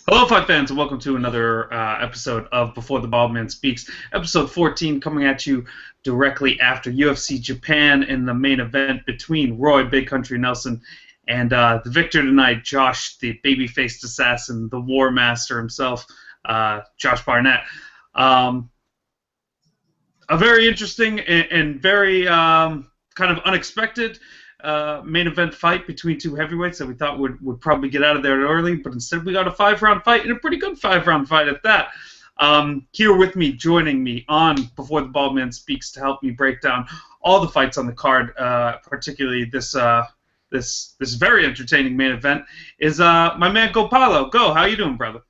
Hello, fight fans, and welcome to another episode of Before the Baldman Speaks, episode 14, coming at you directly after UFC Japan in the main event between Roy Big Country Nelson and the victor tonight, Josh, the baby-faced assassin, the Warmaster himself, Josh Barnett. Um, a very interesting and very kind of unexpected main event fight between two heavyweights that we thought would probably get out of there early, but instead we got a 5-round fight, and a pretty good 5-round fight at that. Here with me, joining me on Before the Baldman Speaks to help me break down all the fights on the card, particularly this very entertaining main event, is my man Gopalo. Go, how you doing, brother?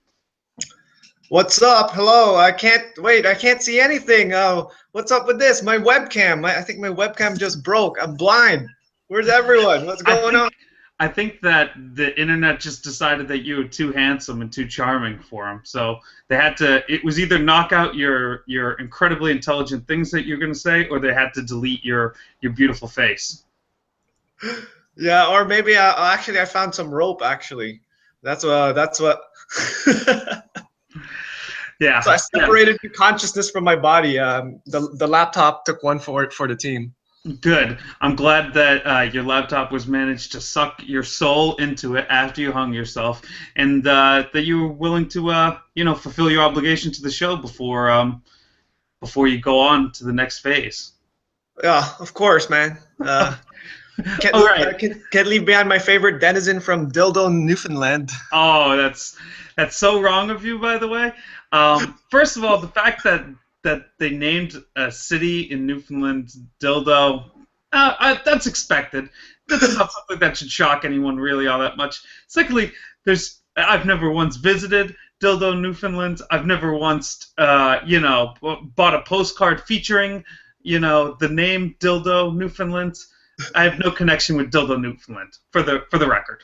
What's up? Hello. I can't see anything. Oh, what's up with this? My webcam. I think my webcam just broke. I'm blind. Where's everyone? What's going on? I think that the internet just decided that you were too handsome and too charming for them. So they had to. It was either knock out your incredibly intelligent things that you're going to say, or they had to delete your beautiful face. Yeah, or maybe I found some rope. Actually, that's what. Yeah. So I separated consciousness from my body. The laptop took one for the team. Good. I'm glad that your laptop was managed to suck your soul into it after you hung yourself, and that you were willing to, fulfill your obligation to the show before you go on to the next phase. Yeah, of course, man. Can't leave behind my favorite denizen from Dildo, Newfoundland. Oh, that's so wrong of you, by the way. First of all, the fact that they named a city in Newfoundland Dildo, that's expected. That's not something that should shock anyone really all that much. Secondly, I've never once visited Dildo, Newfoundland. I've never once, bought a postcard featuring, the name Dildo, Newfoundland. I have no connection with Dildo, Newfoundland, for the record.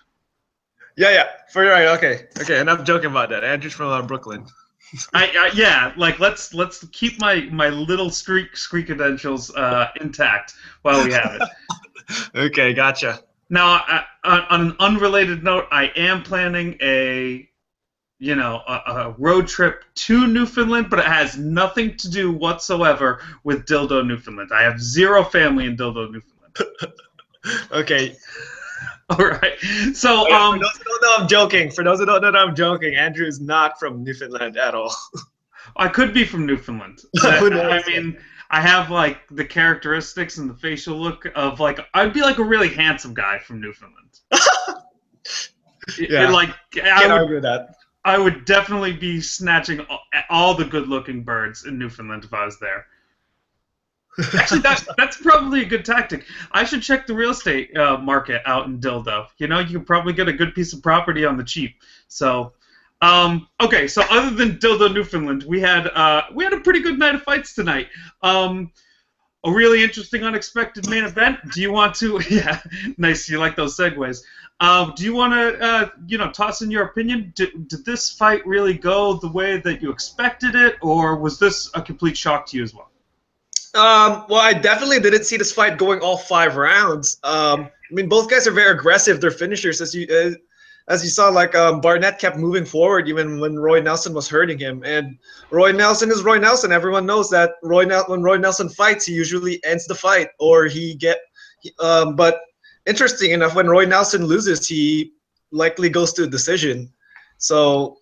Yeah. Right. Okay. Enough joking about that. Andrew's from Brooklyn. Let's keep my little street credentials intact while we have it. Okay, gotcha. Now, on an unrelated note, I am planning a road trip to Newfoundland, but it has nothing to do whatsoever with Dildo, Newfoundland. I have zero family in Dildo, Newfoundland. Okay. All right. So, for those who don't know, I'm joking. For those who don't know, I'm joking. Andrew is not from Newfoundland at all. I could be from Newfoundland. I mean, I have like the characteristics and the facial look of I'd be like a really handsome guy from Newfoundland. Yeah. Can't argue with that. I would definitely be snatching all the good-looking birds in Newfoundland if I was there. Actually, that's probably a good tactic. I should check the real estate market out in Dildo. You can probably get a good piece of property on the cheap. So, okay. So other than Dildo, Newfoundland, we had a pretty good night of fights tonight. A really interesting, unexpected main event. Do you want to? Yeah, nice. You like those segues. Do you want to, toss in your opinion? Did this fight really go the way that you expected it, or was this a complete shock to you as well? Well, I definitely didn't see this fight going all 5 rounds. I mean, both guys are very aggressive. They're finishers, as you saw. Barnett kept moving forward even when Roy Nelson was hurting him. And Roy Nelson is Roy Nelson. Everyone knows that when Roy Nelson fights, he usually ends the fight, or but interesting enough, when Roy Nelson loses, he likely goes to a decision. So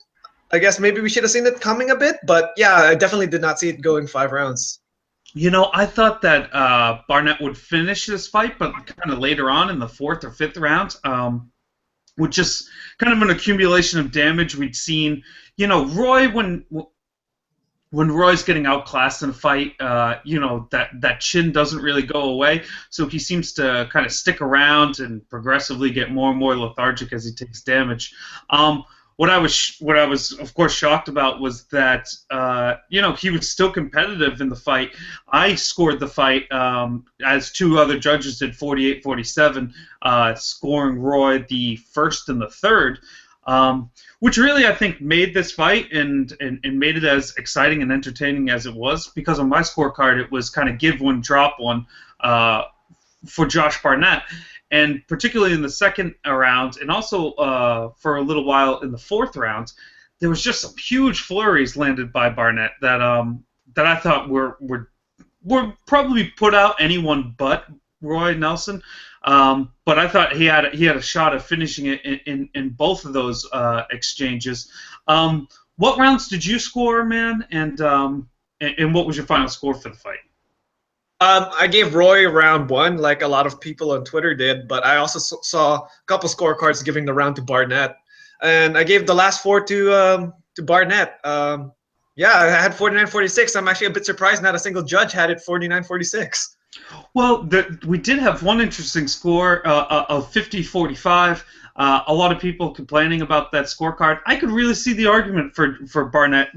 I guess maybe we should have seen it coming a bit. But yeah, I definitely did not see it going 5 rounds. I thought that Barnett would finish this fight, but kind of later on in the 4th or 5th round, with just kind of an accumulation of damage we'd seen. Roy, when Roy's getting outclassed in a fight, that chin doesn't really go away, so he seems to kind of stick around and progressively get more and more lethargic as he takes damage. What I was of course shocked about was that he was still competitive in the fight. I scored the fight as 2 other judges did, 48-47, scoring Roy the 1st and the 3rd, which really I think made this fight and made it as exciting and entertaining as it was, because on my scorecard it was kind of give one, drop one for Josh Barnett. And particularly in the 2nd round, and also for a little while in the 4th round, there was just some huge flurries landed by Barnett that I thought were probably put out anyone but Roy Nelson. But I thought he had a shot at finishing it in both of those exchanges. What rounds did you score, man? And what was your final score for the fight? I gave Roy round 1, like a lot of people on Twitter did, but I also saw a couple scorecards giving the round to Barnett, and I gave the last 4 to Barnett. Yeah, I had 49-46. I'm actually a bit surprised not a single judge had it 49-46. Well, we did have one interesting score of 50-45. A lot of people complaining about that scorecard. I could really see the argument for Barnett,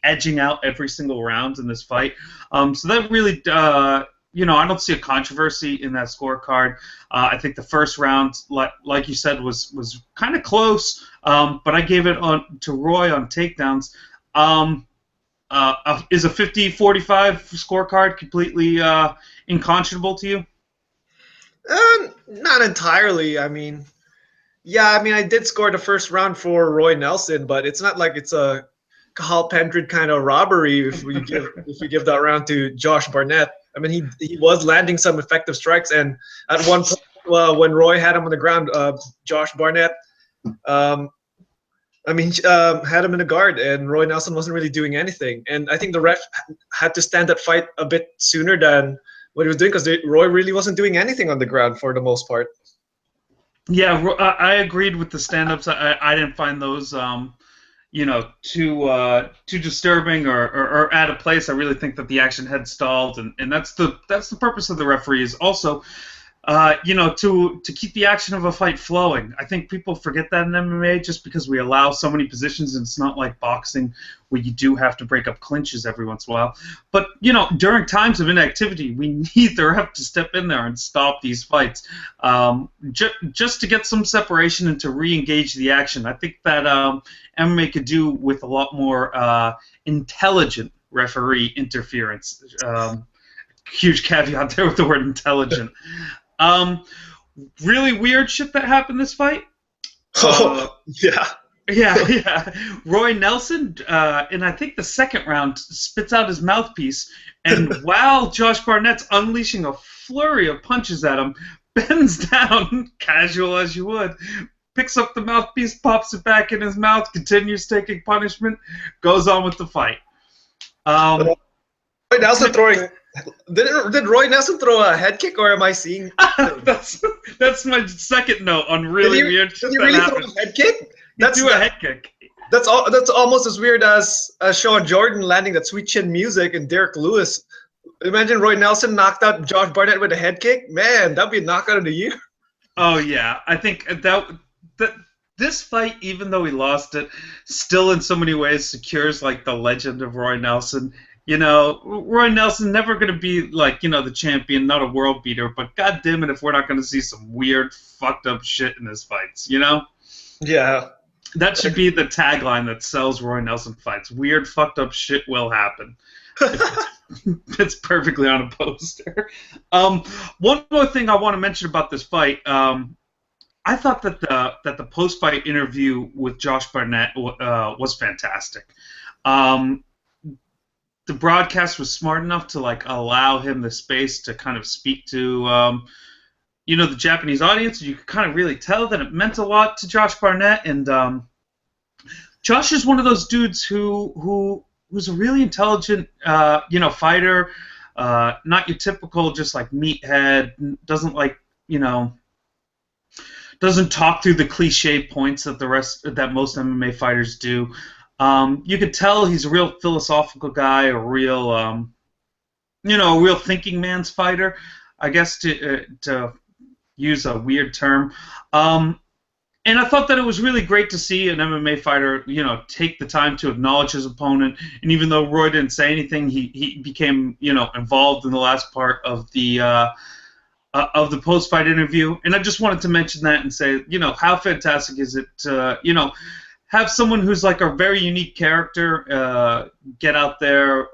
edging out every single round in this fight. So that really, I don't see a controversy in that scorecard. I think the first round, like you said, was kind of close, but I gave it to Roy on takedowns. Is a 50-45 scorecard completely unconscionable to you? Not entirely. I mean, I did score the first round for Roy Nelson, but it's not like it's a Cathal Pendred kind of robbery if you give that round to Josh Barnett. I mean, he was landing some effective strikes, and at one point when Roy had him on the ground, Josh Barnett, had him in a guard, and Roy Nelson wasn't really doing anything. And I think the ref had to stand that fight a bit sooner than what he was doing, because Roy really wasn't doing anything on the ground for the most part. Yeah, I agreed with the stand-ups. I didn't find those, too disturbing or out of place. I really think that the action had stalled, and that's the purpose of the referees. Also, to keep the action of a fight flowing. I think people forget that in MMA just because we allow so many positions, and it's not like boxing where you do have to break up clinches every once in a while. But, during times of inactivity, we need the ref to step in there and stop these fights just to get some separation and to re-engage the action. I think that MMA could do with a lot more intelligent referee interference. Huge caveat there with the word intelligent. Really weird shit that happened this fight. Yeah. Yeah. Roy Nelson, in I think the second round, spits out his mouthpiece, and while Josh Barnett's unleashing a flurry of punches at him, bends down, casual as you would, picks up the mouthpiece, pops it back in his mouth, continues taking punishment, goes on with the fight. Roy Nelson throwing. Did Roy Nelson throw a head kick, or am I seeing? that's my second note on really weird shit. Did he really throw a head kick? That's a head kick. That's almost as weird as Sean Jordan landing that sweet chin music and Derek Lewis. Imagine Roy Nelson knocked out Josh Barnett with a head kick. Man, that'd be a knockout of the year. Oh yeah, I think that this fight, even though he lost it, still in so many ways secures like the legend of Roy Nelson. Roy Nelson never going to be like, the champion, not a world beater, but god damn it if we're not going to see some weird, fucked up shit in his fights, Yeah. That should be the tagline that sells Roy Nelson fights. Weird, fucked up shit will happen. It's perfectly on a poster. One more thing I want to mention about this fight. I thought that the post-fight interview with Josh Barnett was fantastic. The broadcast was smart enough to allow him the space to kind of speak to the Japanese audience. You could kind of really tell that it meant a lot to Josh Barnett, and Josh is one of those dudes who's a really intelligent fighter, not your typical just meathead, doesn't doesn't talk through the cliche points that most MMA fighters do. You could tell he's a real philosophical guy, a real thinking man's fighter, I guess, to use a weird term. And I thought that it was really great to see an MMA fighter, take the time to acknowledge his opponent. And even though Roy didn't say anything, he became, involved in the last part of the post-fight interview. And I just wanted to mention that and say, how fantastic is it to, have someone who's a very unique character get out there,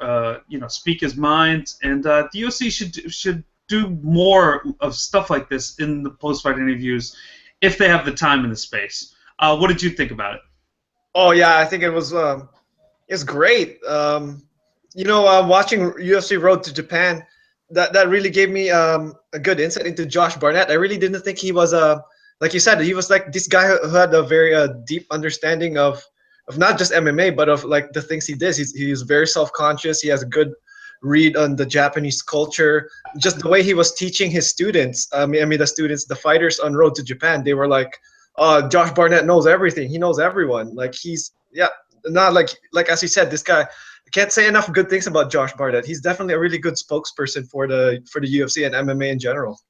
speak his mind, and the UFC should do more of stuff like this in the post-fight interviews if they have the time and the space. What did you think about it? Oh yeah, I think it's great. Watching UFC Road to Japan, that really gave me a good insight into Josh Barnett. I really didn't think he was like you said, he was like this guy who had a very deep understanding of not just MMA but of like the things he did. He's very self conscious. He has a good read on the Japanese culture. Just the way he was teaching his students. I mean the fighters on Road to Japan. They were like, Josh Barnett knows everything. He knows everyone. Like he's yeah, not like as you said, this guy. I can't say enough good things about Josh Barnett. He's definitely a really good spokesperson for the UFC and MMA in general.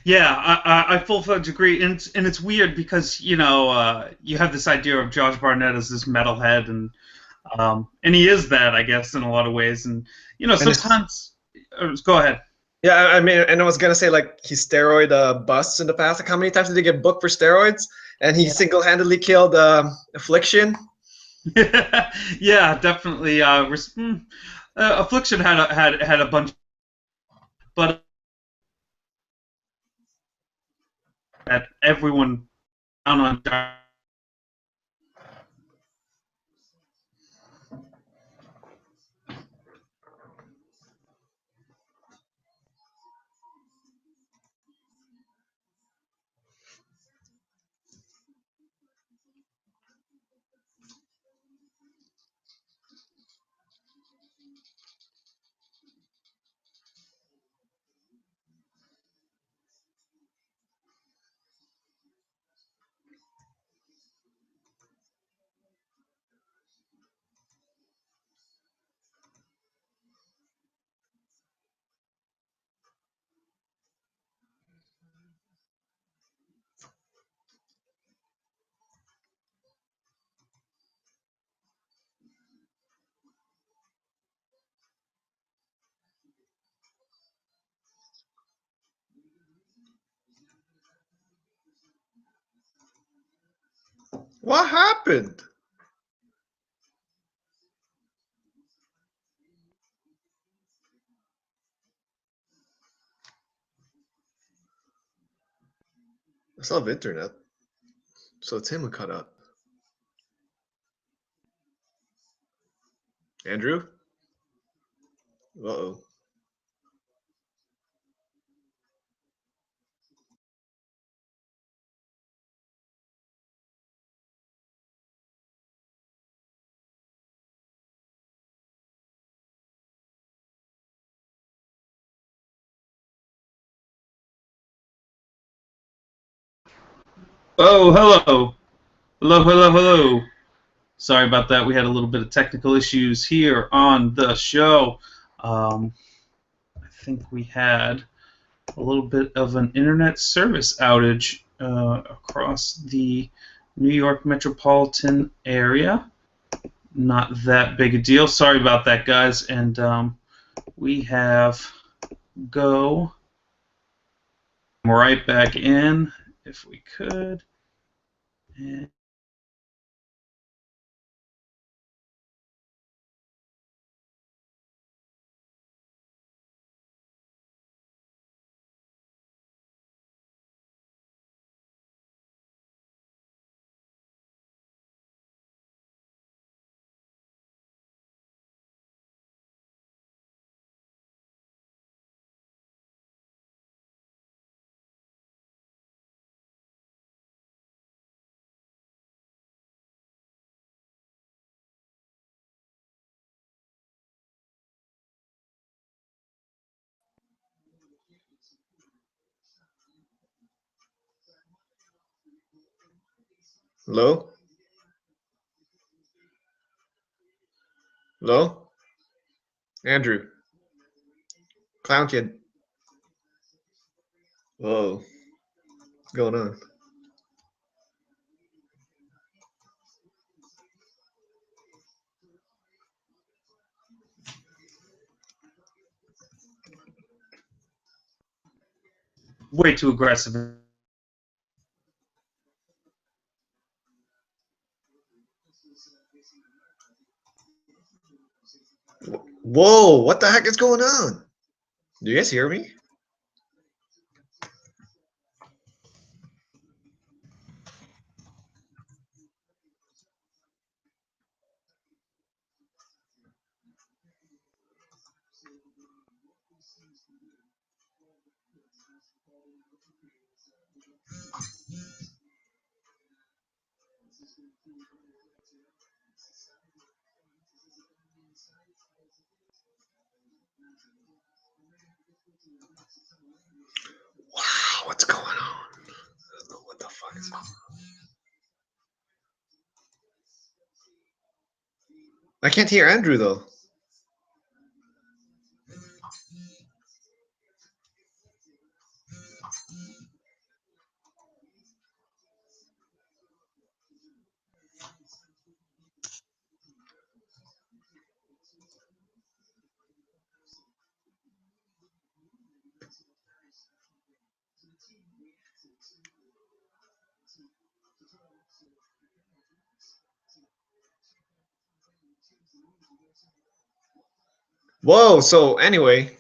Yeah, I full-fledged agree, and it's weird because you have this idea of Josh Barnett as this metalhead, and he is that, I guess, in a lot of ways, and And it's sometimes. Go ahead. yeah, I mean, and I was gonna say like he's steroid busts in the past. Like how many times did he get booked for steroids? And he Yeah. single-handedly killed Affliction. Yeah, definitely. Affliction had a bunch, but that everyone down on. What happened? I still have internet, so it's him who cut out. Andrew? Uh-oh. Oh, hello, hello, hello, hello. Sorry about that. We had a little bit of technical issues here on the show. Um, I think we had a little bit of an internet service outage across the New York metropolitan area. Not that big a deal. Sorry about that, guys. And we have go right back in if we could. And Hello? Hello? Andrew. Clown Kid. Whoa. What's going on? way too aggressive. Whoa, what the heck is going on? Do you guys hear me? Wow, what's going on? I don't know what the fuck is going on. I can't hear Andrew though. Whoa, so anyway,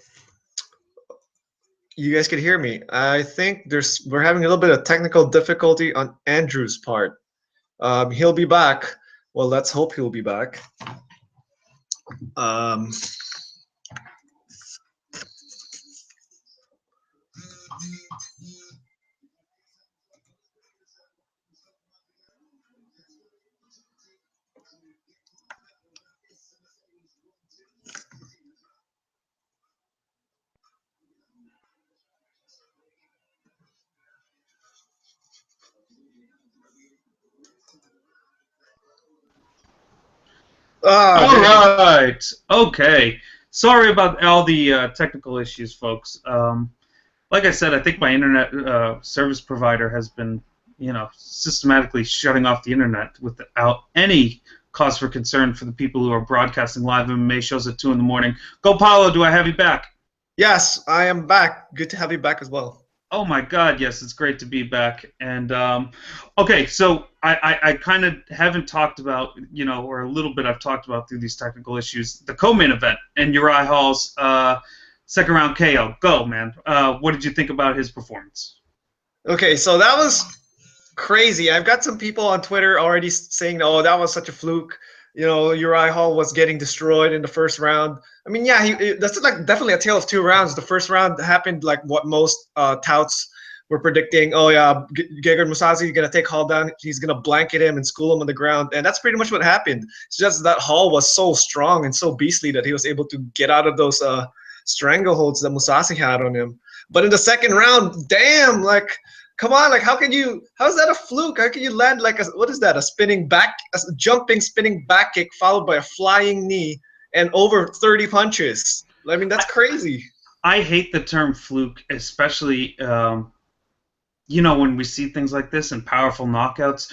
you guys could hear me. I think we're having a little bit of technical difficulty on Andrew's part. He'll be back. Well, let's hope he'll be back. Um, All there you go. right. Okay. Sorry about all the technical issues, folks. Like I said, I think my internet service provider has been, systematically shutting off the internet without any cause for concern for the people who are broadcasting live MMA shows at 2 in the morning. Go, Paulo. Do I have you back? Yes, I am back. Good to have you back as well. Oh my God, yes, it's great to be back. And okay, so I kind of haven't talked about, or a little bit I've talked about through these technical issues, the co-main event and Uriah Hall's second round KO. Go, man. What did you think about his performance? Okay, so that was crazy. I've got some people on Twitter already saying, "Oh, that was such a fluke." Uriah Hall was getting destroyed in the first round. I mean, yeah, that's like definitely a tale of two rounds. The first round happened like what most touts were predicting. Oh yeah, Gegard Mousasi is gonna take Hall down. He's gonna blanket him and school him on the ground, and that's pretty much what happened. It's just that Hall was so strong and so beastly that he was able to get out of those strangleholds that Mousasi had on him. But in the second round, damn, like, come on, like, how is that a fluke? How can you land like what is that? A jumping spinning back kick followed by a flying knee and over 30 punches. I mean, that's crazy. I hate the term fluke, especially, when we see things like this and powerful knockouts.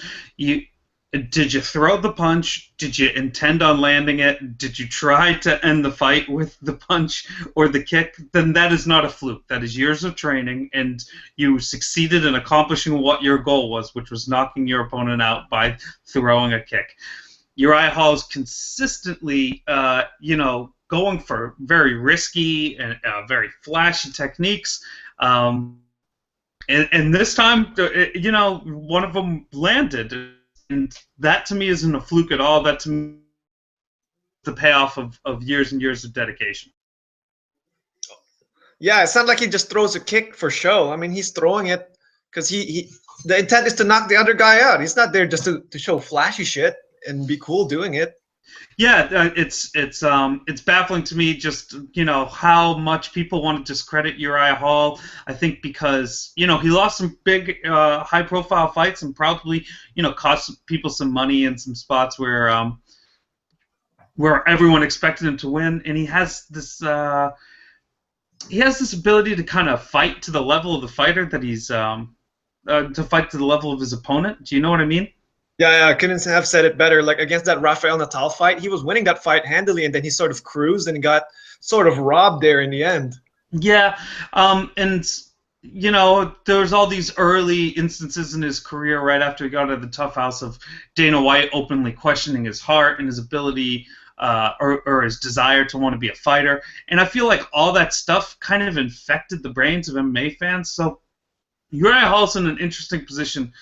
Did you throw the punch? Did you intend on landing it? Did you try to end the fight with the punch or the kick? Then that is not a fluke. That is years of training, and you succeeded in accomplishing what your goal was, which was knocking your opponent out by throwing a kick. Uriah Hall is consistently, going for very risky and very flashy techniques. And this time, one of them landed. And that to me isn't a fluke at all. That to me is the payoff of years and years of dedication. Yeah, it's not like he just throws a kick for show. I mean, he's throwing it because the intent is to knock the other guy out. He's not there just to show flashy shit and be cool doing it. Yeah, it's baffling to me just how much people want to discredit Uriah Hall. I think because he lost some big high-profile fights and probably cost people some money in some spots where everyone expected him to win, and he has this ability to kind of fight to the level of the fighter that he's to fight to the level of his opponent. Do you know what I mean? Yeah, I couldn't have said it better. Like against that Rafael Natal fight, he was winning that fight handily, and then he sort of cruised and got sort of robbed there in the end. Yeah, and there's all these early instances in his career right after he got out of the tough house of Dana White openly questioning his heart and his ability or his desire to want to be a fighter. And I feel like all that stuff kind of infected the brains of MMA fans. So Uriah Hall's in an interesting position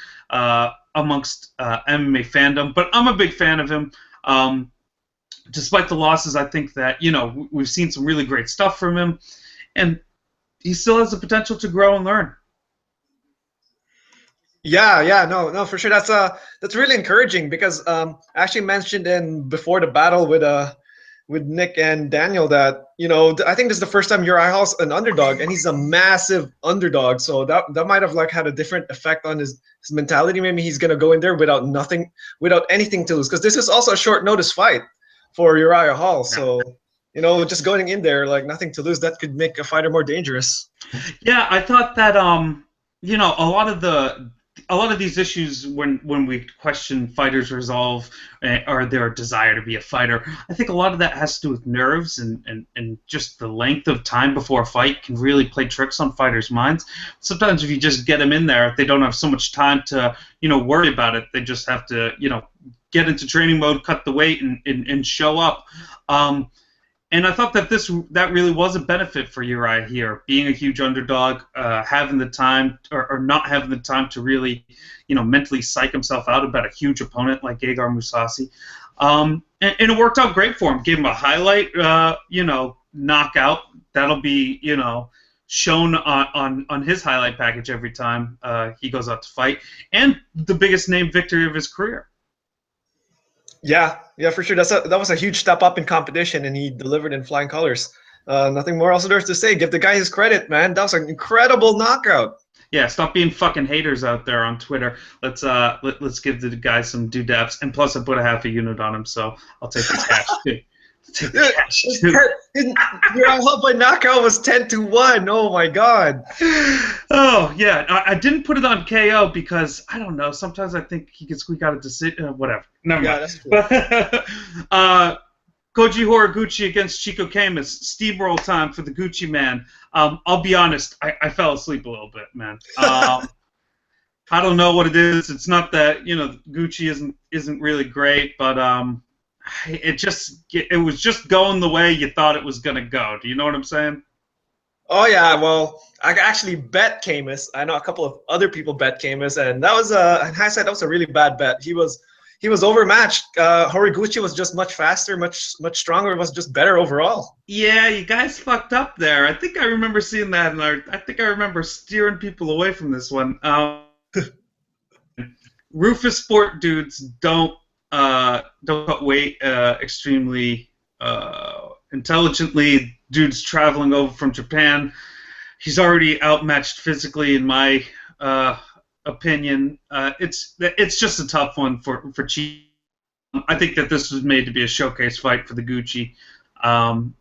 amongst MMA fandom, but I'm a big fan of him. Despite the losses, I think that we've seen some really great stuff from him, and he still has the potential to grow and learn. Yeah, no, for sure. That's really encouraging because I actually mentioned in before the battle with Nick and Daniel that I think this is the first time Uriah Hall's an underdog, and he's a massive underdog. So that might have like had a different effect on his mentality. Maybe he's gonna go in there without anything to lose, because this is also a short notice fight for Uriah Hall. So just going in there like nothing to lose, that could make a fighter more dangerous. Yeah, I thought that a lot of these issues when we question fighters' resolve or their desire to be a fighter, I think a lot of that has to do with nerves and just the length of time before a fight can really play tricks on fighters' minds. Sometimes if you just get them in there, they don't have so much time to worry about it. They just have to get into training mode, cut the weight, and show up. And I thought that that really was a benefit for Uriah here, being a huge underdog, having the time or not having the time to really, mentally psych himself out about a huge opponent like Gegard Mousasi. And it worked out great for him. Gave him a highlight, knockout. That'll be, shown on his highlight package every time he goes out to fight, and the biggest name victory of his career. Yeah, for sure. That was a huge step up in competition, and he delivered in flying colors. Nothing more else there's to say. Give the guy his credit, man. That was an incredible knockout. Yeah, stop being fucking haters out there on Twitter. Let's give the guy some doodads, and plus I put a half a unit on him, so I'll take the cash too. Your all by knockout was 10-1. Oh my god. Oh yeah, I didn't put it on KO because I don't know. Sometimes I think he could squeak out a decision. Whatever. Never mind. That's true. Koji Horiguchi against Chico Camus. Steamroll time for the Gucci man. I'll be honest. I fell asleep a little bit, man. I don't know what it is. It's not that Gucci isn't really great, but it was just going the way you thought it was gonna go. Do you know what I'm saying? Oh yeah, well, I actually bet Camus. I know a couple of other people bet Camus, and that was in hindsight that was a really bad bet. He was overmatched. Horiguchi was just much faster, much stronger. It was just better overall. Yeah, you guys fucked up there. I think I remember seeing that, and I think I remember steering people away from this one. Rufus Sport dudes don't cut weight extremely intelligently. Dude's traveling over from Japan. He's already outmatched physically, in my opinion. It's just a tough one for Chi. I think that this was made to be a showcase fight for the Gucci, and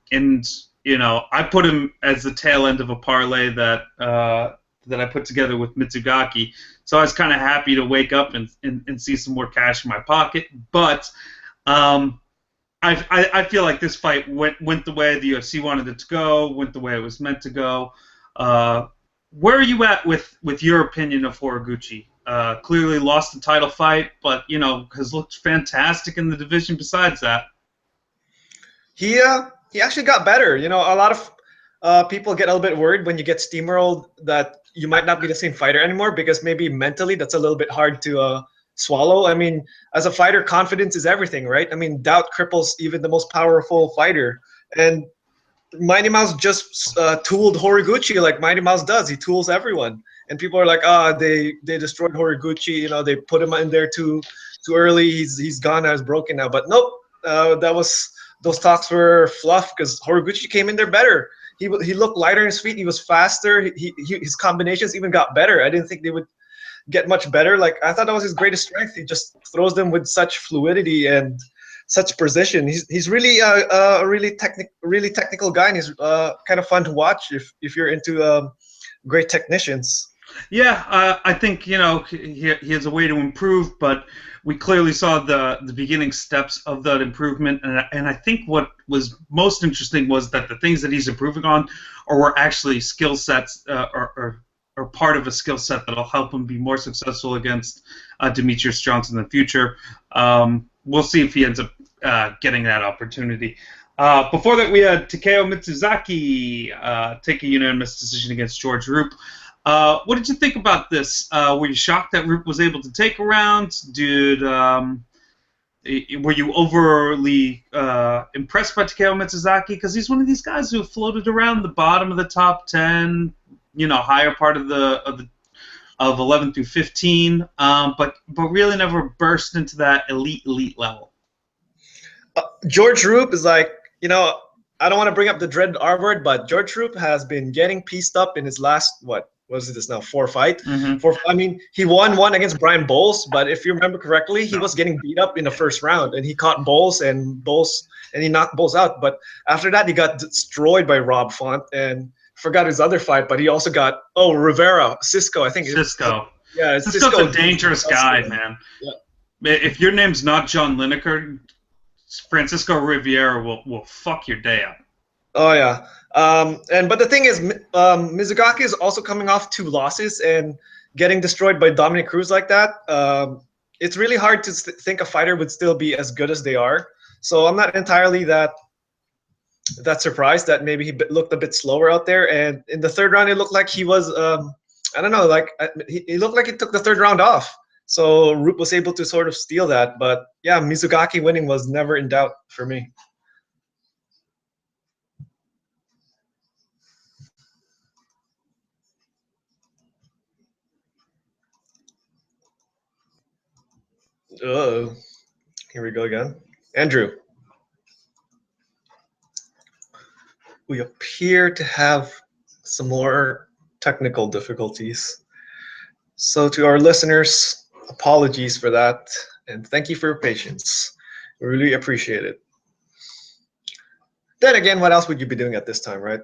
I put him as the tail end of a parlay that I put together with Mitsugaki. So I was kind of happy to wake up and see some more cash in my pocket. But I feel like this fight went the way the UFC wanted it to go, went the way it was meant to go. Where are you at with your opinion of Horiguchi? Clearly lost the title fight, but has looked fantastic in the division besides that. He actually got better. A lot of people get a little bit worried when you get steamrolled that you might not be the same fighter anymore, because maybe mentally that's a little bit hard to swallow. I mean, as a fighter, confidence is everything, right? I mean, doubt cripples even the most powerful fighter. And Mighty Mouse just tooled Horiguchi like Mighty Mouse does. He tools everyone. And people are like, they destroyed Horiguchi. They put him in there too early. He's gone now. He's broken now. But nope, those talks were fluff, because Horiguchi came in there better. He looked lighter in his feet. He was faster. His combinations even got better. I didn't think they would get much better. Like, I thought that was his greatest strength. He just throws them with such fluidity and such precision. He's really a really technical guy, and he's kind of fun to watch if you're into great technicians. Yeah, I think he has a way to improve, but we clearly saw the beginning steps of that improvement, and I think what was most interesting was that the things that he's improving on were actually skill sets or part of a skill set that'll help him be more successful against Demetrius Johnson in the future. We'll see if he ends up getting that opportunity. Before that, we had Takeo Mitsuzaki take a unanimous decision against George Roop. What did you think about this? Were you shocked that Roop was able to take a round? were you overly impressed by Takeo Mitsuzaki? Because he's one of these guys who floated around the bottom of the top 10, higher part of the 11 through 15, but really never burst into that elite level. George Roop is like, I don't want to bring up the dreaded R word, but George Roop has been getting pieced up in his last, what is this now, 4 fight? I mean, he won one against Brian Bowles, but if you remember correctly, he was getting beat up in the first round, and he caught Bowles, and he knocked Bowles out. But after that, he got destroyed by Rob Font, and forgot his other fight, but he also got, Cisco, I think. Cisco. Yeah, Cisco's a dangerous guy, man. Yeah. If your name's not John Lineker, Francisco Riviera will fuck your day up. Oh yeah, but the thing is, Mizugaki is also coming off 2 losses and getting destroyed by Dominic Cruz like that. It's really hard to think a fighter would still be as good as they are. So I'm not entirely that surprised that maybe he looked a bit slower out there. And in the 3rd round, it looked like he was, I don't know, like he looked like he took the 3rd round off. So Roop was able to sort of steal that. But yeah, Mizugaki winning was never in doubt for me. Here we go again. Andrew. We appear to have some more technical difficulties. So to our listeners, apologies for that, and thank you for your patience. We really appreciate it. Then again, what else would you be doing at this time, right?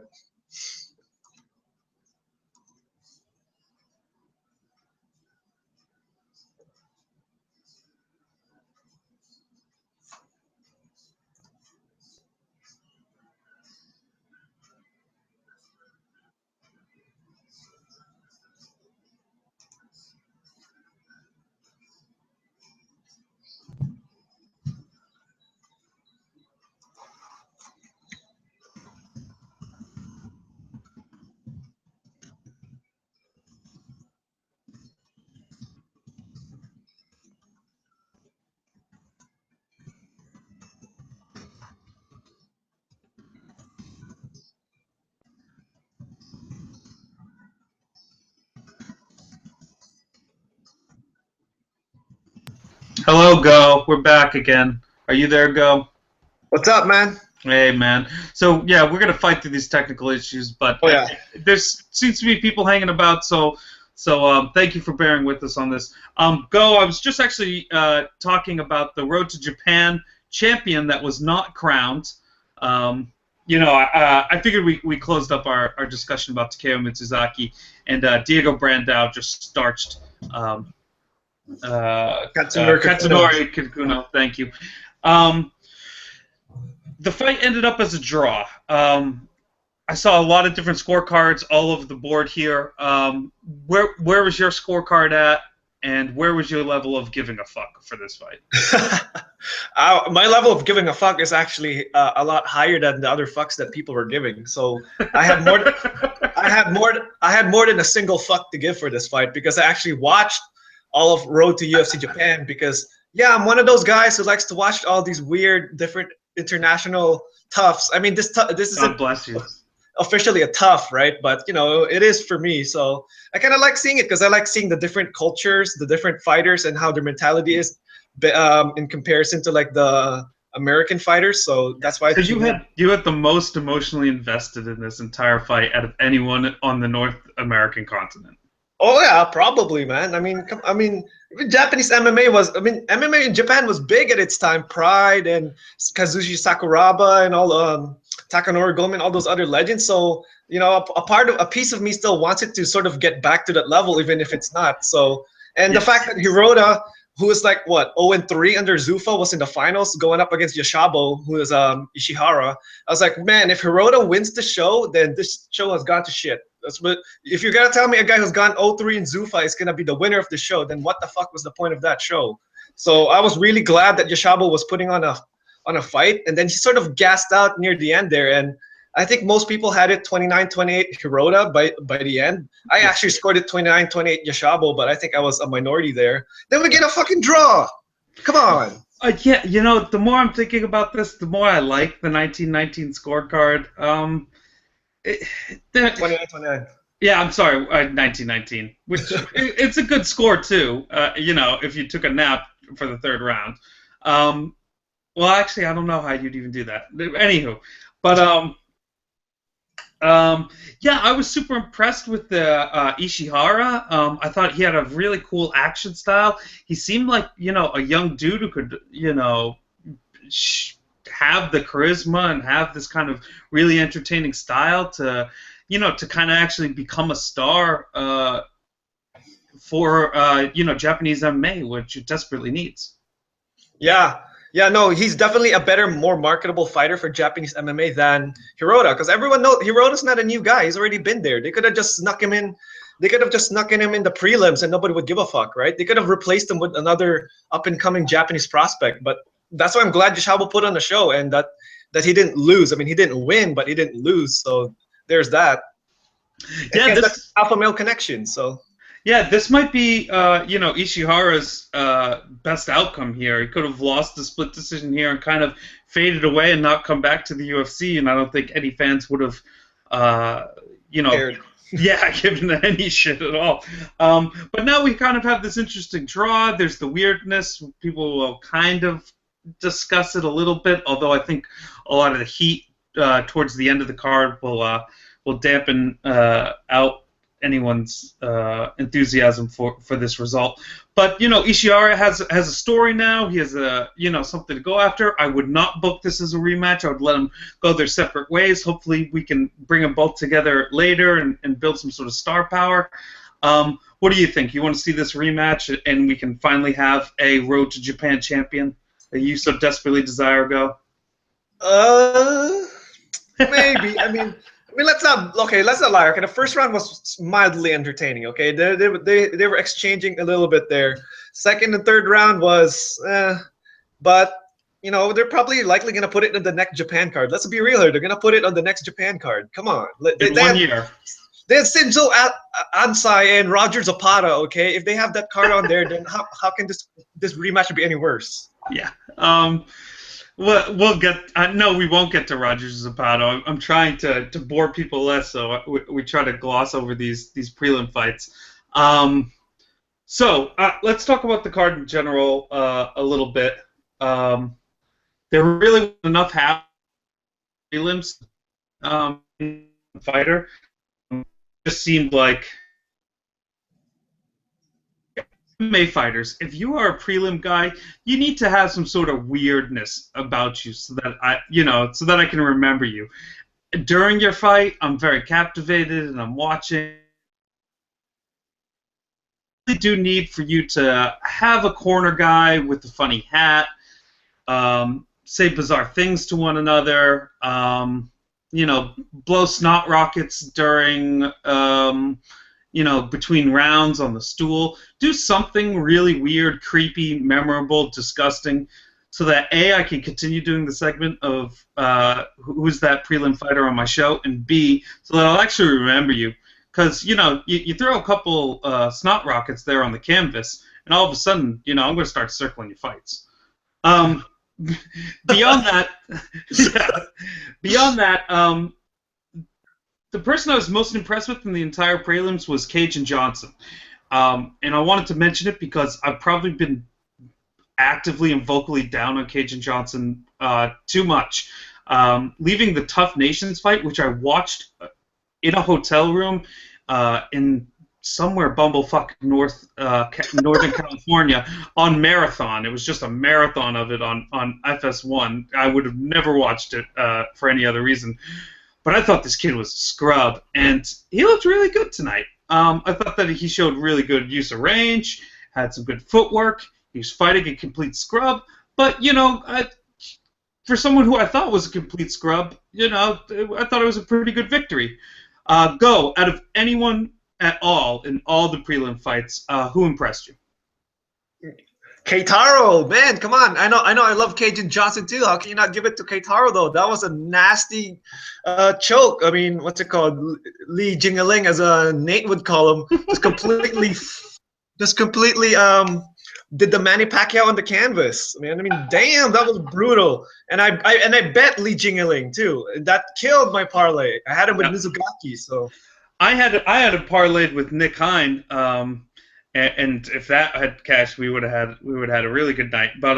Hello, Go. We're back again. Are you there, Go? What's up, man? Hey, man. So, yeah, we're going to fight through these technical issues, but there seems to be people hanging about, so thank you for bearing with us on this. Go, I was just actually talking about the Road to Japan champion that was not crowned. I figured we closed up our discussion about Takeo Mitsuzaki, and Diego Brandao just starched Katsunori Kikuno. Thank you. The fight ended up as a draw. I saw a lot of different scorecards all over the board here. Where was your scorecard at, and where was your level of giving a fuck for this fight? My level of giving a fuck is actually a lot higher than the other fucks that people were giving. So I had more than a single fuck to give for this fight, because I actually watched all of Road to UFC Japan, because I'm one of those guys who likes to watch all these weird, different international toughs. I mean, this isn't officially a tough, right? But it is for me. So I kind of like seeing it, because I like seeing the different cultures, the different fighters, and how their mentality is in comparison to like the American fighters. So that's why. You had the most emotionally invested in this entire fight out of anyone on the North American continent. Oh yeah, probably, man. I mean, Japanese MMA in Japan was big at its time. Pride and Kazushi Sakuraba and all Takanori Gomen, all those other legends. So a piece of me still wants it to sort of get back to that level, even if it's not. So, and the fact that Hirota, who is like 0-3 under Zuffa, was in the finals going up against Yoshabo, who is Ishihara. I was like, man, if Hirota wins the show, then this show has gone to shit. If you're gonna tell me a guy who's gone 0-3 in Zuffa is gonna be the winner of the show, then what the fuck was the point of that show? So I was really glad that Yoshabo was putting on a fight, and then he sort of gassed out near the end there. And I think most people had it 29-28 Hirota by the end. I actually scored it 29-28 Yoshabo, but I think I was a minority there. Then we get a fucking draw. Come on. Yeah, the more I'm thinking about this, the more I like the 1919 scorecard. It, the, 29, 29. yeah, I'm sorry, 1919, which it's a good score too. If you took a nap for the third round. Um, well, actually, I don't know how you'd even do that. Anywho, but yeah, I was super impressed with the Ishihara. I thought he had a really cool action style. He seemed like a young dude who could have the charisma and have this kind of really entertaining style to kind of actually become a star for Japanese MMA, which it desperately needs. Yeah. Yeah, no, he's definitely a better, more marketable fighter for Japanese MMA than Hirota, because everyone knows Hirota's not a new guy. He's already been there. They could have just snuck him in. They could have just snuck him in the prelims, and nobody would give a fuck, right? They could have replaced him with another up-and-coming Japanese prospect. But that's why I'm glad Jashabo put on the show, and that he didn't lose. I mean, he didn't win, but he didn't lose. So there's that. Yeah, that's alpha male connection. So. Yeah, this might be, Ishihara's best outcome here. He could have lost the split decision here and kind of faded away and not come back to the UFC, and I don't think any fans would have, Cared. Yeah, given any shit at all. But now we kind of have this interesting draw. There's the weirdness. People will kind of discuss it a little bit, although I think a lot of the heat towards the end of the card will dampen out anyone's enthusiasm for this result. But Ishihara has a story now. He has something to go after. I would not book this as a rematch. I would let them go their separate ways. Hopefully we can bring them both together later and build some sort of star power. What do you think? You want to see this rematch and we can finally have a Road to Japan champion that you so desperately desire go? Maybe. I mean, let's not lie. Okay, the first round was mildly entertaining. Okay, they were exchanging a little bit there. Second and third round was, but they're probably likely gonna put it in the next Japan card. Let's be real here. They're gonna put it on the next Japan card. Come on. In 1 year. They had Shinzo Ansai and Roger Zapata. Okay, if they have that card on there, then how can this rematch be any worse? Yeah. We'll get. No, we won't get to Rogers Zapata. I'm trying to bore people less, so we try to gloss over these prelim fights. So let's talk about the card in general a little bit. There really wasn't enough prelims fighter. It just seemed like MMA fighters, if you are a prelim guy, you need to have some sort of weirdness about you so that I can remember you. During your fight, I'm very captivated and I'm watching. I really do need for you to have a corner guy with a funny hat, say bizarre things to one another, blow snot rockets during between rounds on the stool. Do something really weird, creepy, memorable, disgusting, so that A, I can continue doing the segment of who's that prelim fighter on my show, and B, so that I'll actually remember you. Because, you throw a couple snot rockets there on the canvas, and all of a sudden, I'm going to start circling your fights. Beyond that, the person I was most impressed with in the entire prelims was Cajun Johnson. And I wanted to mention it because I've probably been actively and vocally down on Cajun Johnson too much. Leaving the Tough Nations fight, which I watched in a hotel room in somewhere bumblefuck Northern California on Marathon. It was just a marathon of it on FS1. I would have never watched it for any other reason. But I thought this kid was a scrub, and he looked really good tonight. I thought that he showed really good use of range, had some good footwork. He was fighting a complete scrub, but for someone who I thought was a complete scrub, I thought it was a pretty good victory. Out of anyone at all in all the prelim fights, who impressed you? Keitaro, man, come on. I know I love Cajun Johnson too. How can you not give it to Keitaro though? That was a nasty choke. I mean, what's it called? Lee Jingaling, as Nate would call him, just completely did the Manny Pacquiao on the canvas. I mean, damn, that was brutal. And I bet Lee Jingeling too. That killed my parlay. I had him with Mizugaki, so. I had it parlayed with Nick Hine, and if that had cashed, we would have had a really good night. But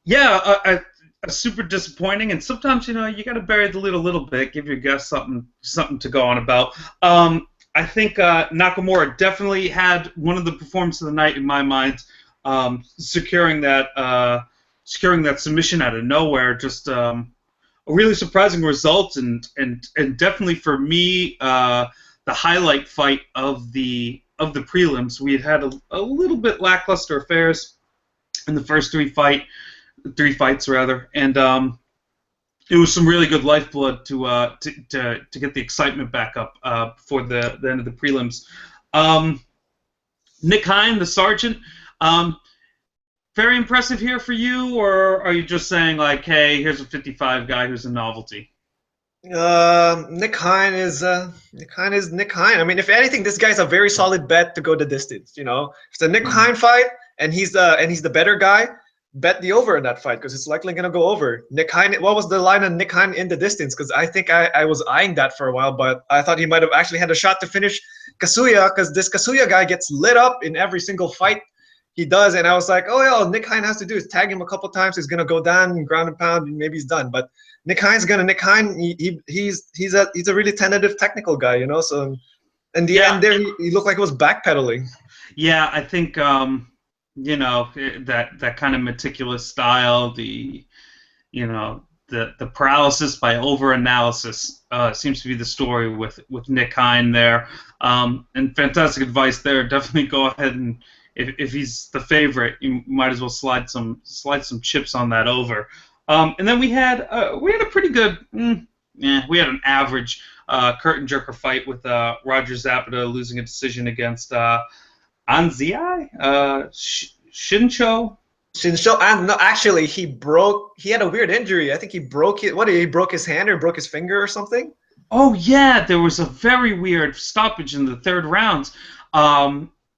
yeah, super disappointing. And sometimes you got to bury the lead a little bit, give your guests something to go on about. I think Nakamura definitely had one of the performances of the night in my mind, securing that submission out of nowhere. Just a really surprising result, and definitely for me the highlight fight of the prelims. We had a little bit lackluster affairs in the first three fights rather, and it was some really good lifeblood to get the excitement back up before the end of the prelims. Nick Hine, the sergeant, very impressive here for you, or are you just saying like, hey, here's a 55 guy who's a novelty? Nick Hine is Nick Hine. I mean, if anything, this guy's a very solid bet to go the distance. If it's a Nick Hine fight and he's the better guy, bet the over in that fight because it's likely gonna go over. Nick Hine, what was the line on Nick Hine in the distance? Because I think I was eyeing that for a while, but I thought he might have actually had a shot to finish Kasuya because this Kasuya guy gets lit up in every single fight he does, and I was like, oh yeah, all Nick Hine has to do is tag him a couple times. He's gonna go down, ground and pound, and maybe he's done. But Nick Hine, he's a really tentative technical guy, So in the end, there he looked like he was backpedaling. Yeah, I think that kind of meticulous style, the paralysis by over-analysis seems to be the story with Nick Hine there. And fantastic advice there. Definitely go ahead and if he's the favorite, you might as well slide some chips on that over. And then we had a pretty good, we had an average curtain jerker fight with Roger Zapata losing a decision against Anzai, Shincho, and no, actually, he had a weird injury. I think he broke his hand or broke his finger or something? Oh, yeah, there was a very weird stoppage in the third round.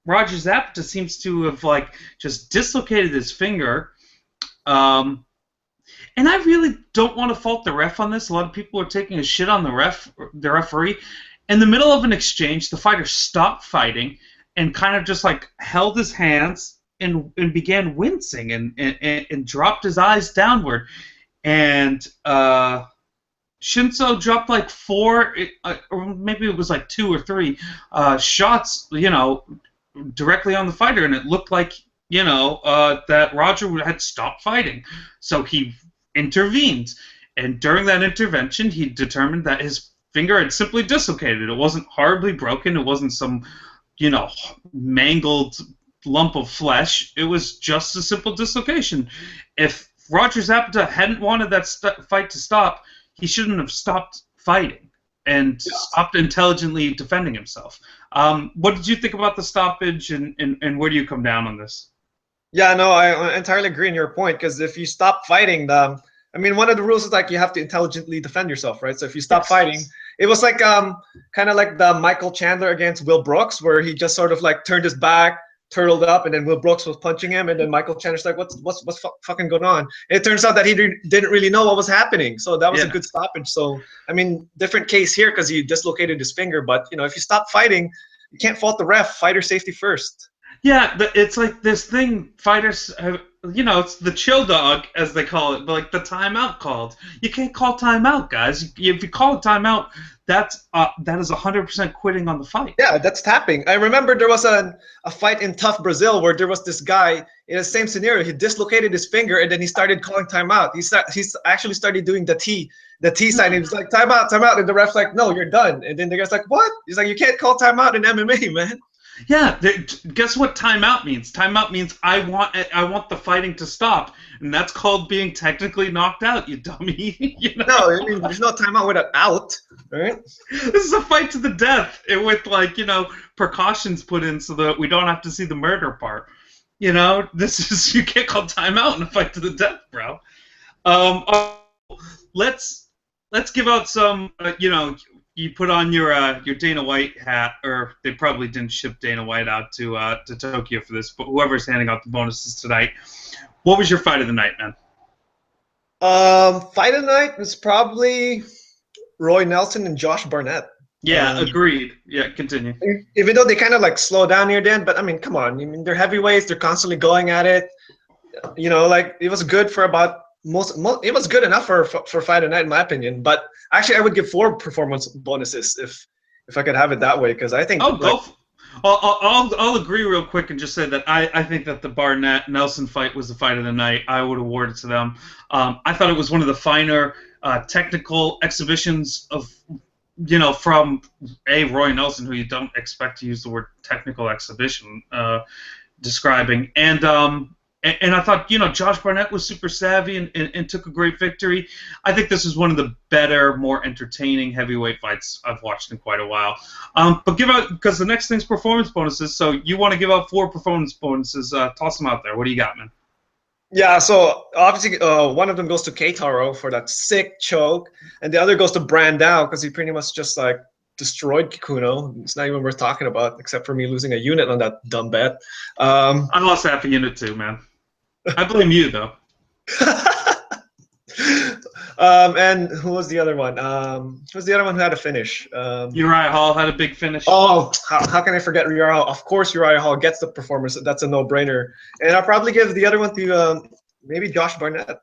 Roger Zapata seems to have, just dislocated his finger. And I really don't want to fault the ref on this. A lot of people are taking a shit on the referee. In the middle of an exchange, the fighter stopped fighting and kind of just, held his hands and began wincing and dropped his eyes downward. And Shinzo dropped, 4, or maybe it was, 2 or 3 shots, directly on the fighter, and it looked like that Roger had stopped fighting. So he intervened, and during that intervention, he determined that his finger had simply dislocated. It wasn't horribly broken. It wasn't some, mangled lump of flesh. It was just a simple dislocation. If Roger Zapata hadn't wanted that fight to stop, he shouldn't have stopped fighting and stopped intelligently defending himself. What did you think about the stoppage, and where do you come down on this? Yeah, no, I entirely agree on your point, because if you stop fighting, one of the rules is you have to intelligently defend yourself, right? So if you stop fighting, it was kind of like the Michael Chandler against Will Brooks, where he just sort of turned his back, turtled up, and then Will Brooks was punching him, and then Michael Chandler's like, what's fucking going on? And it turns out that he didn't really know what was happening, so that was a good stoppage. So different case here because he dislocated his finger, but if you stop fighting, you can't fault the ref. Fighter safety first. Yeah, it's like this thing fighters have, it's the chill dog, as they call it, but the timeout called. You can't call timeout, guys. If you call a timeout, that is 100% quitting on the fight. Yeah, that's tapping. I remember there was a fight in Tough Brazil where there was this guy in the same scenario. He dislocated his finger, and then he started calling timeout. He's actually started doing the T sign. He was like, timeout, timeout, and the ref's like, no, you're done. And then the guy's like, what? He's like, you can't call timeout in MMA, man. Yeah, guess what timeout means? Timeout means I want the fighting to stop, and that's called being technically knocked out, you dummy. No, there's no timeout with an out, right? This is a fight to the death with precautions put in so that we don't have to see the murder part. This is, you can't call timeout in a fight to the death, bro. Let's give out some you put on your Dana White hat, or they probably didn't ship Dana White out to Tokyo for this, but whoever's handing out the bonuses tonight. What was your fight of the night, man? Fight of the night was probably Roy Nelson and Josh Barnett. Yeah, agreed. Yeah, continue. Even though they kind of like slow down near the end, but I mean, come on. I mean, they're heavyweights. They're constantly going at it. You know, like it was good for about it was good enough for fight of the night, in my opinion. But actually, I would give 4 performance bonuses if I could have it that way, because I think. I'll agree real quick and just say that I think that the Barnett Nelson fight was the fight of the night. I would award it to them. I thought it was one of the finer technical exhibitions of, from Roy Nelson, who you don't expect to use the word technical exhibition describing, and I thought, Josh Barnett was super savvy and took a great victory. I think this is one of the better, more entertaining heavyweight fights I've watched in quite a while. But give out, because the next thing's performance bonuses, so you want to give out 4 performance bonuses. Toss them out there. What do you got, man? Yeah, so obviously one of them goes to Keitaro for that sick choke, and the other goes to Brandao because he pretty much just like destroyed Kikuno. It's not even worth talking about, except for me losing a unit on that dumb bet. I lost half a unit too, man. I blame you, though. And who was the other one? Who was the other one who had a finish? Uriah Hall had a big finish. Oh, how can I forget Uriah Hall? Of course, Uriah Hall gets the performance. That's a no-brainer. And I'll probably give the other one to maybe Josh Barnett.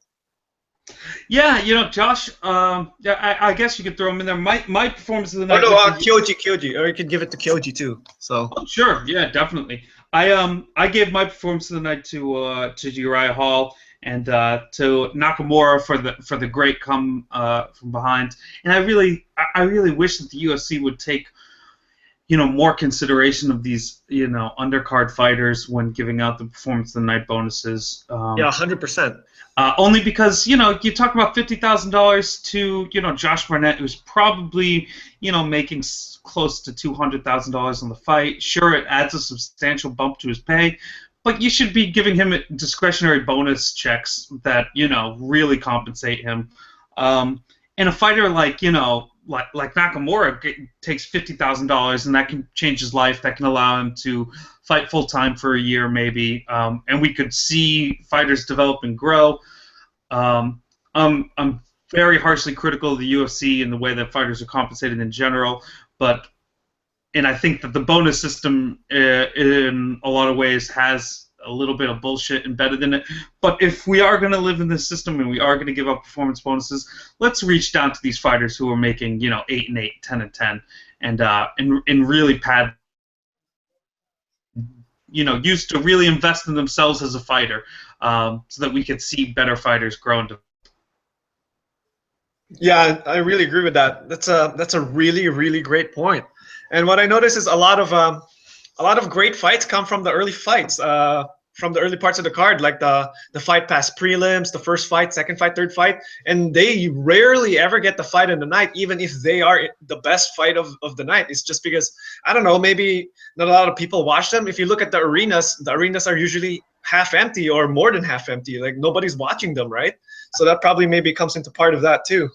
Yeah, Josh. I guess you could throw him in there. My performance of the night. Oh no, Kyoji, or you could give it to Kyoji too. So. Oh, sure, yeah, definitely. I gave my performance of the night to Uriah Hall and to Nakamura for the great come from behind. And I really wish that the UFC would take more consideration of these undercard fighters when giving out the performance of the night bonuses. Yeah, 100%. Only because you talk about $50,000 to Josh Barnett, who's probably making close to $200,000 on the fight. Sure, it adds a substantial bump to his pay, but you should be giving him discretionary bonus checks that really compensate him. And a fighter like Nakamura takes $50,000, and that can change his life. That can allow him to fight full time for a year, maybe. And we could see fighters develop and grow. I'm very harshly critical of the UFC and the way that fighters are compensated in general, and I think that the bonus system, in a lot of ways, has a little bit of bullshit embedded in it. But if we are going to live in this system and we are going to give out performance bonuses, let's reach down to these fighters who are making 8 and 8, 10 and 10, and really pad. Used to really invest in themselves as a fighter, so that we could see better fighters grow into. Yeah, I really agree with that. That's a really, really great point. And what I notice is a lot of great fights come from the early fights, from the early parts of the card, like the fight past prelims, the first fight, second fight, third fight, and they rarely ever get the fight in the night, even if they are the best fight of the night. It's just because, I don't know, maybe not a lot of people watch them. If you look at the arenas are usually half empty or more than half empty. Like nobody's watching them, right? So that probably maybe comes into part of that too.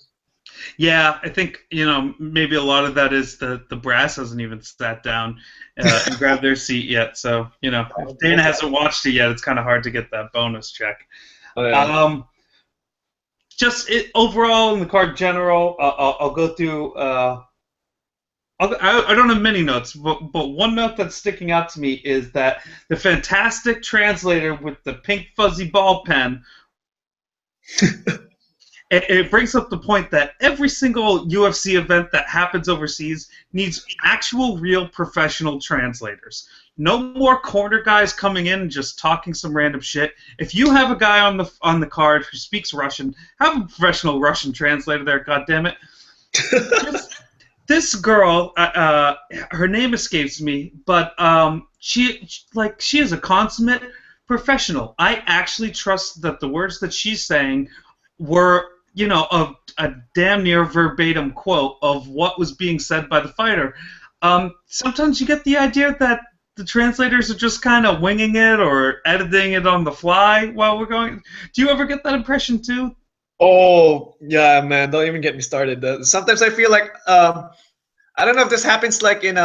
Yeah, I think maybe a lot of that is the brass hasn't even sat down and grabbed their seat yet. So if Dana hasn't watched it yet, it's kind of hard to get that bonus check. Oh, yeah. Just overall in the card general, I'll go through. I don't have many notes, but one note that's sticking out to me is that the fantastic translator with the pink fuzzy ball pen. It brings up the point that every single UFC event that happens overseas needs actual, real professional translators. No more corner guys coming in and just talking some random shit. If you have a guy on the card who speaks Russian, have a professional Russian translator there. Goddammit. This girl, her name escapes me, but she is a consummate professional. I actually trust that the words that she's saying were a damn near verbatim quote of what was being said by the fighter. Sometimes you get the idea that the translators are just kind of winging it or editing it on the fly while we're going. Do you ever get that impression too? Oh, yeah, man. Don't even get me started. Sometimes I feel like I don't know if this happens like in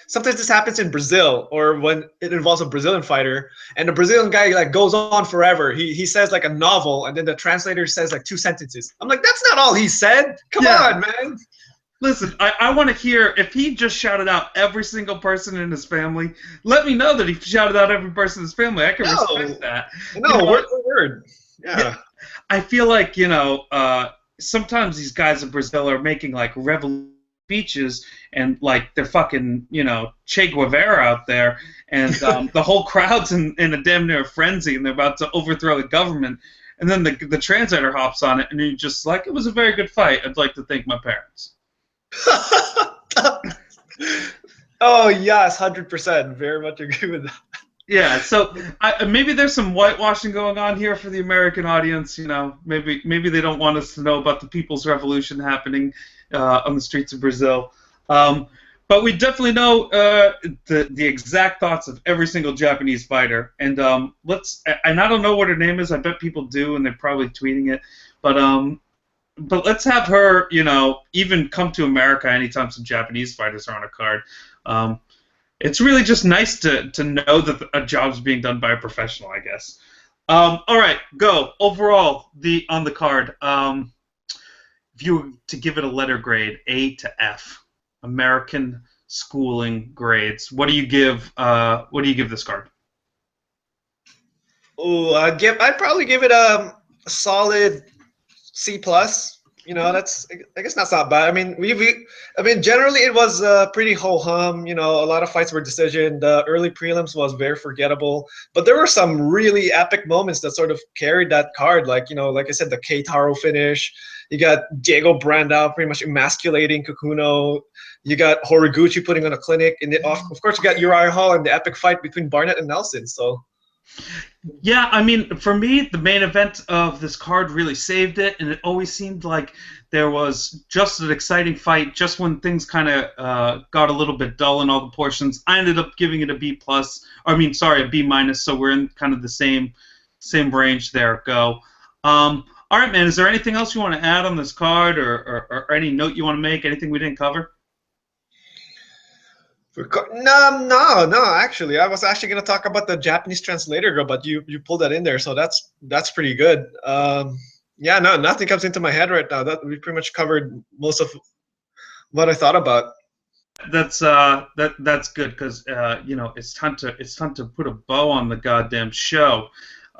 sometimes this happens in Brazil or when it involves a Brazilian fighter and the Brazilian guy like goes on forever. He says like a novel and then the translator says like 2 sentences. I'm like, that's not all he said. Come on, man. Listen, I want to hear if he just shouted out every single person in his family. Let me know that he shouted out every person in his family. I can respect that. No, word for word. Yeah. I feel like, sometimes these guys in Brazil are making like revolutionary speeches and like they're fucking, Che Guevara out there, and the whole crowd's in a damn near frenzy and they're about to overthrow the government. And then the translator hops on it and you're just like, it was a very good fight. I'd like to thank my parents. Oh yes, 100%. Very much agree with that. Yeah, so maybe there's some whitewashing going on here for the American audience. Maybe they don't want us to know about the People's Revolution happening on the streets of Brazil. But we definitely know the exact thoughts of every single Japanese fighter. And and I don't know what her name is. I bet people do, and they're probably tweeting it. But let's have her, even come to America anytime some Japanese fighters are on a card. It's really just nice to know that a job's being done by a professional, I guess. All right, go. Overall, on the card, if you were to give it a letter grade, A to F, American schooling grades, what do you give this card? Oh, I'd probably give it a solid C+. That's, I guess that's not bad. I mean, generally it was pretty ho-hum. A lot of fights were decision. The early prelims was very forgettable, but there were some really epic moments that sort of carried that card. Like I said, the Keitaro finish. You got Diego Brandao pretty much emasculating Kakuno. You got Horiguchi putting on a clinic, and of course you got Uriah Hall and the epic fight between Barnett and Nelson. So. Yeah, I mean, for me, the main event of this card really saved it, and it always seemed like there was just an exciting fight just when things kind of got a little bit dull in all the portions. I ended up giving it a B+, a B-, so we're in kind of the same range there. Go. All right, man, is there anything else you want to add on this card or any note you want to make, anything we didn't cover? No. Actually, I was actually going to talk about the Japanese translator girl, but you pulled that in there, so that's pretty good. Yeah, no, nothing comes into my head right now. That we pretty much covered most of what I thought about. That's good because it's time to put a bow on the goddamn show.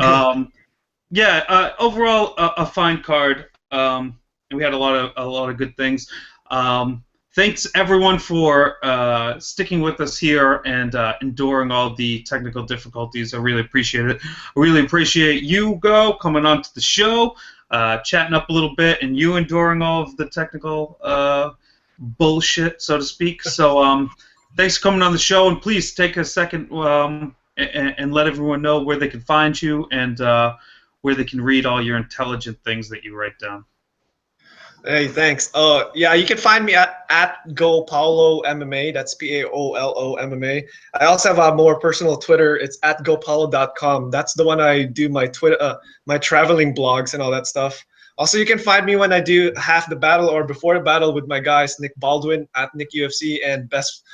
Yeah, overall a fine card. And we had a lot of good things. Thanks, everyone, for sticking with us here and enduring all the technical difficulties. I really appreciate it. I really appreciate you, Go, coming on to the show, chatting up a little bit, and you enduring all of the technical bullshit, so to speak. So thanks for coming on the show, and please take a second and let everyone know where they can find you and where they can read all your intelligent things that you write down. Hey, thanks. Yeah, you can find me at Go Paulo MMA. That's Paolo MMA. I also have a more personal Twitter. It's at gopaulo.com. That's the one I do my my traveling blogs and all that stuff. Also, you can find me when I do half the battle or before the battle with my guys Nick Baldwin at Nick UFC and best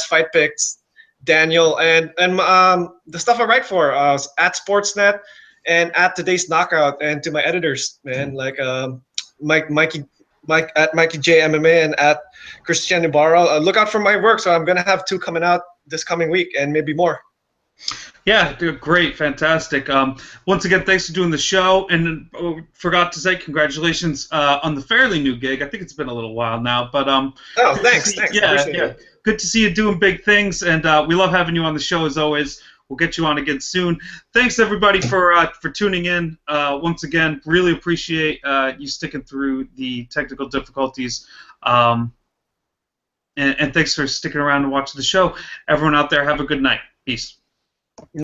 Fight Picks Daniel and the stuff I write for at Sportsnet and at Today's Knockout, and to my editors, man, like Mikey at Mikey J MMA and at Christian Ibarra. Look out for my work. So I'm gonna have 2 coming out this coming week and maybe more. Yeah, great, fantastic. Once again, thanks for doing the show. And forgot to say congratulations on the fairly new gig. I think it's been a little while now, but oh, thanks. Yeah. Good to see you doing big things, and we love having you on the show as always. We'll get you on again soon. Thanks, everybody, for tuning in. Once again, really appreciate you sticking through the technical difficulties. And thanks for sticking around and watching the show. Everyone out there, have a good night. Peace.